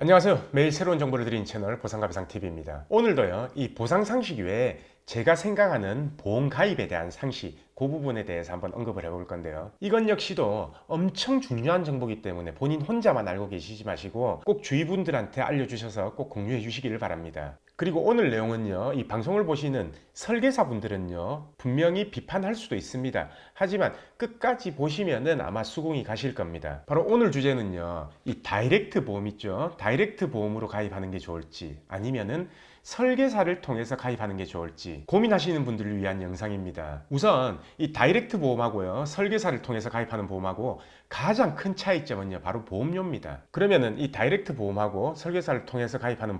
안녕하세요. 매일 새로운 정보를 드리는 채널 보상가비상TV입니다. 오늘도요, 이 보상 상식 외에 제가 생각하는 보험 가입에 대한 상식, 그 부분에 대해서 한번 언급을 해볼 건데요. 이건 역시도 엄청 중요한 정보이기 때문에 본인 혼자만 알고 계시지 마시고 꼭 주위 분들한테 알려주셔서 꼭 공유해 주시기를 바랍니다. 그리고 오늘 내용은요, 이 방송을 보시는 설계사 분들은요, 분명히 비판할 수도 있습니다. 하지만 끝까지 보시면은 아마 수긍이 가실 겁니다. 바로 오늘 주제는요, 이 다이렉트 보험 있죠? 다이렉트 보험으로 가입하는 게 좋을지, 아니면은 설계사를 통해서 가입하는 게 좋을지 고민하시는 분들을 위한 영상입니다. 우선 이 다이렉트 보험하고요, 설계사를 통해서 가입하는 보험하고 가장 큰 차이점은요, 바로 보험료입니다. 그러면은 이 다이렉트 보험하고 설계사를 통해서 가입하는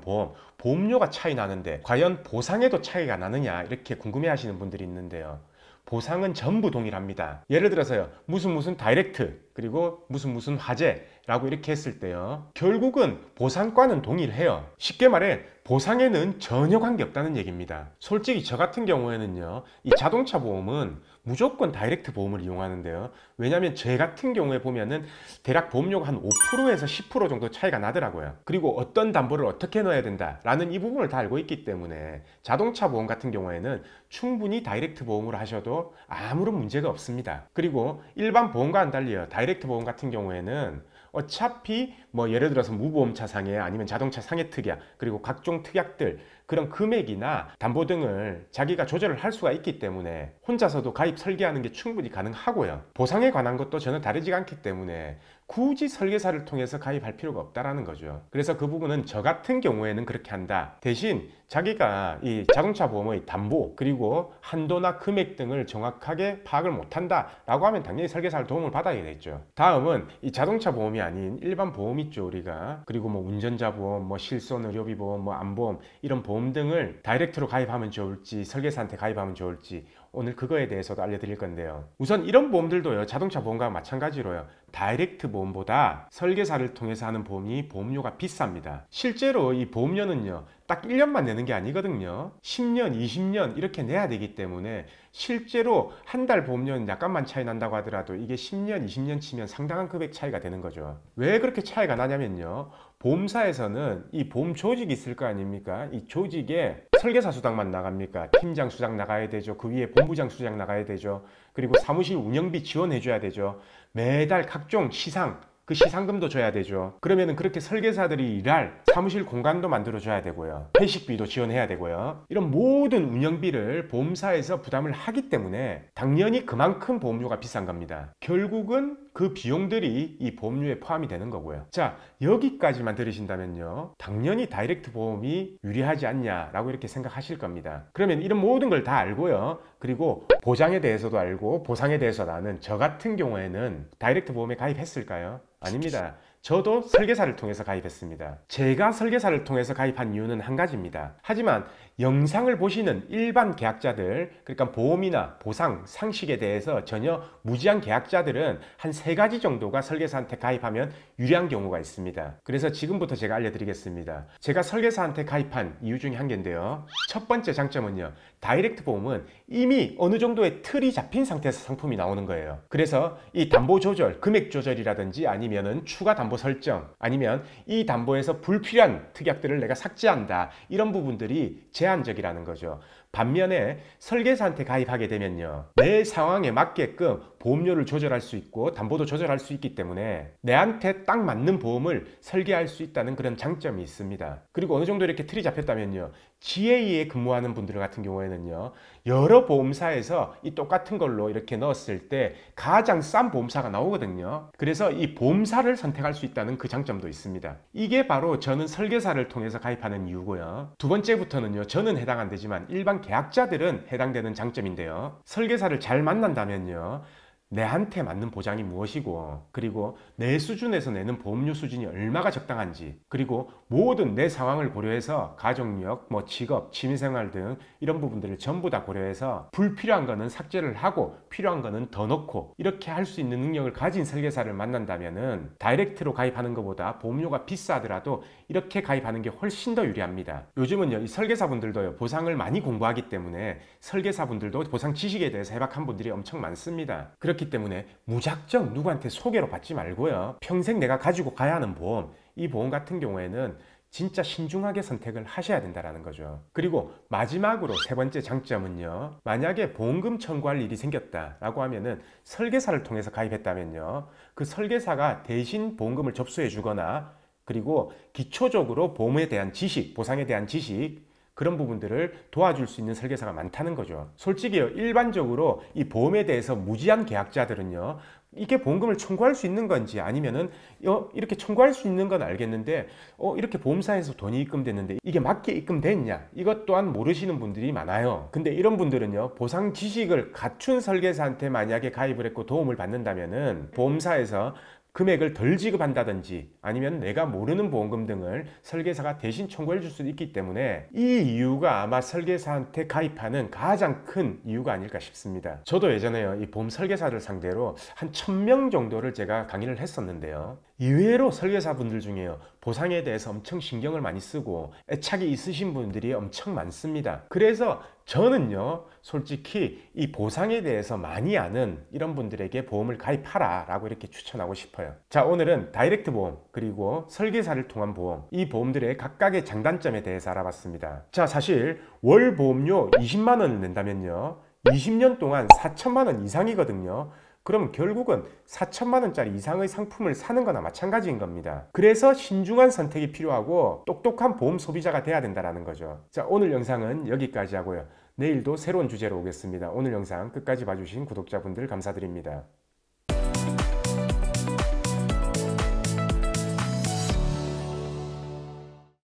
보험료가 차이 나는데 과연 보상에도 차이가 나느냐, 이렇게 궁금해 하시는 분들이 있는데요. 보상은 전부 동일합니다. 예를 들어서요, 무슨 다이렉트 그리고 무슨 화재라고 이렇게 했을 때요, 결국은 보상과는 동일해요. 쉽게 말해 보상에는 전혀 관계없다는 얘기입니다. 솔직히 저 같은 경우에는요, 이 자동차 보험은 무조건 다이렉트 보험을 이용하는데요. 왜냐하면 제 같은 경우에 보면은 대략 보험료가 한 5%에서 10% 정도 차이가 나더라고요. 그리고 어떤 담보를 어떻게 넣어야 된다라는 이 부분을 다 알고 있기 때문에 자동차 보험 같은 경우에는 충분히 다이렉트 보험으로 하셔도 아무런 문제가 없습니다. 그리고 일반 보험과는 달리요, 다이렉트 보험 같은 경우에는 어차피 뭐 예를 들어서 무보험차 상해 아니면 자동차 상해 특약 그리고 각종 특약들 그런 금액이나 담보 등을 자기가 조절을 할 수가 있기 때문에 혼자서도 가입 설계하는 게 충분히 가능하고요. 보상에 관한 것도 전혀 다르지 않기 때문에 굳이 설계사를 통해서 가입할 필요가 없다라는 거죠. 그래서 그 부분은 저 같은 경우에는 그렇게 한다. 대신 자기가 이 자동차 보험의 담보 그리고 한도나 금액 등을 정확하게 파악을 못한다 라고 하면 당연히 설계사를 도움을 받아야 되겠죠. 다음은 이 자동차 보험이 아닌 일반 보험 있죠, 우리가. 그리고 뭐 운전자 보험, 뭐 실손 의료비 보험, 뭐 안보험 이런 보험 등을 다이렉트로 가입하면 좋을지 설계사한테 가입하면 좋을지 오늘 그거에 대해서도 알려드릴 건데요. 우선 이런 보험들도요, 자동차 보험과 마찬가지로요, 다이렉트 보험보다 설계사를 통해서 하는 보험이 보험료가 비쌉니다. 실제로 이 보험료는요, 딱 1년만 내는 게 아니거든요. 10년, 20년 이렇게 내야 되기 때문에 실제로 한 달 보험료는 약간만 차이 난다고 하더라도 이게 10년, 20년 치면 상당한 금액 차이가 되는 거죠. 왜 그렇게 차이가 나냐면요, 보험사에서는 이 보험 조직이 있을 거 아닙니까? 이 조직에 설계사 수당만 나갑니까? 팀장 수당 나가야 되죠. 그 위에 본부장 수당 나가야 되죠. 그리고 사무실 운영비 지원해 줘야 되죠. 매달 각종 시상, 그 시상금도 줘야 되죠. 그러면은 그렇게 설계사들이 일할 사무실 공간도 만들어 줘야 되고요. 회식비도 지원해야 되고요. 이런 모든 운영비를 보험사에서 부담을 하기 때문에 당연히 그만큼 보험료가 비싼 겁니다. 결국은 그 비용들이 이 보험료에 포함이 되는 거고요. 자, 여기까지만 들으신다면요, 당연히 다이렉트 보험이 유리하지 않냐라고 이렇게 생각하실 겁니다. 그러면 이런 모든 걸 다 알고요, 그리고 보장에 대해서도 알고 보상에 대해서도 아는 저 같은 경우에는 다이렉트 보험에 가입했을까요? 아닙니다. 저도 설계사를 통해서 가입했습니다. 제가 설계사를 통해서 가입한 이유는 한 가지입니다. 하지만 영상을 보시는 일반 계약자들, 그러니까 보험이나 보상, 상식에 대해서 전혀 무지한 계약자들은 한 3가지 정도가 설계사한테 가입하면 유리한 경우가 있습니다. 그래서 지금부터 제가 알려드리겠습니다. 제가 설계사한테 가입한 이유 중에 한 개인데요, 첫 번째 장점은요, 다이렉트 보험은 이미 어느 정도의 틀이 잡힌 상태에서 상품이 나오는 거예요. 그래서 이 담보 조절, 금액 조절이라든지 아니면은 추가 담보 설정, 아니면 이 담보에서 불필요한 특약들을 내가 삭제한다, 이런 부분들이 제한적이라는 거죠. 반면에 설계사한테 가입하게 되면요, 내 상황에 맞게끔 보험료를 조절할 수 있고 담보도 조절할 수 있기 때문에 내한테 딱 맞는 보험을 설계할 수 있다는 그런 장점이 있습니다. 그리고 어느 정도 이렇게 틀이 잡혔다면요, GA에 근무하는 분들 같은 경우에는요, 여러 보험사에서 이 똑같은 걸로 이렇게 넣었을 때 가장 싼 보험사가 나오거든요. 그래서 이 보험사를 선택할 수 있다는 그 장점도 있습니다. 이게 바로 저는 설계사를 통해서 가입하는 이유고요. 두 번째부터는요, 저는 해당 안 되지만 일반 계약자들은 해당되는 장점인데요, 설계사를 잘 만난다면요, 내한테 맞는 보장이 무엇이고, 그리고 내 수준에서 내는 보험료 수준이 얼마가 적당한지, 그리고 모든 내 상황을 고려해서 가족력, 뭐 직업, 취미생활 등 이런 부분들을 전부 다 고려해서 불필요한 거는 삭제를 하고 필요한 거는 더 넣고 이렇게 할 수 있는 능력을 가진 설계사를 만난다면은 다이렉트로 가입하는 것보다 보험료가 비싸더라도 이렇게 가입하는 게 훨씬 더 유리합니다. 요즘은요, 이 설계사분들도요, 보상을 많이 공부하기 때문에 설계사분들도 보상 지식에 대해서 해박한 분들이 엄청 많습니다. 그렇기 때문에 무작정 누구한테 소개로 받지 말고요, 평생 내가 가지고 가야 하는 보험, 이 보험 같은 경우에는 진짜 신중하게 선택을 하셔야 된다는 거죠. 그리고 마지막으로 세 번째 장점은요. 만약에 보험금 청구할 일이 생겼다라고 하면은 설계사를 통해서 가입했다면요. 그 설계사가 대신 보험금을 접수해 주거나 그리고 기초적으로 보험에 대한 지식, 보상에 대한 지식 그런 부분들을 도와줄 수 있는 설계사가 많다는 거죠. 솔직히요, 일반적으로 이 보험에 대해서 무지한 계약자들은요, 이게 보험금을 청구할 수 있는 건지 아니면은 이렇게 청구할 수 있는 건 알겠는데 이렇게 보험사에서 돈이 입금됐는데 이게 맞게 입금됐냐, 이것 또한 모르시는 분들이 많아요. 근데 이런 분들은요, 보상 지식을 갖춘 설계사한테 만약에 가입을 했고 도움을 받는다면은 보험사에서 금액을 덜 지급한다든지 아니면 내가 모르는 보험금 등을 설계사가 대신 청구해 줄 수도 있기 때문에 이 이유가 아마 설계사한테 가입하는 가장 큰 이유가 아닐까 싶습니다. 저도 예전에요, 이 보험 설계사를 상대로 한 1000명 정도를 제가 강의를 했었는데요. 의외로 설계사분들 중에요, 보상에 대해서 엄청 신경을 많이 쓰고 애착이 있으신 분들이 엄청 많습니다. 그래서 저는요, 솔직히 이 보상에 대해서 많이 아는 이런 분들에게 보험을 가입하라 라고 이렇게 추천하고 싶어요. 자, 오늘은 다이렉트 보험 그리고 설계사를 통한 보험, 이 보험들의 각각의 장단점에 대해서 알아봤습니다. 자, 사실 월 보험료 20만 원을 낸다면요, 20년 동안 4천만 원 이상이거든요. 그럼 결국은 4천만 원짜리 이상의 상품을 사는 거나 마찬가지인 겁니다. 그래서 신중한 선택이 필요하고 똑똑한 보험 소비자가 돼야 된다는 거죠. 자, 오늘 영상은 여기까지 하고요. 내일도 새로운 주제로 오겠습니다. 오늘 영상 끝까지 봐주신 구독자분들 감사드립니다.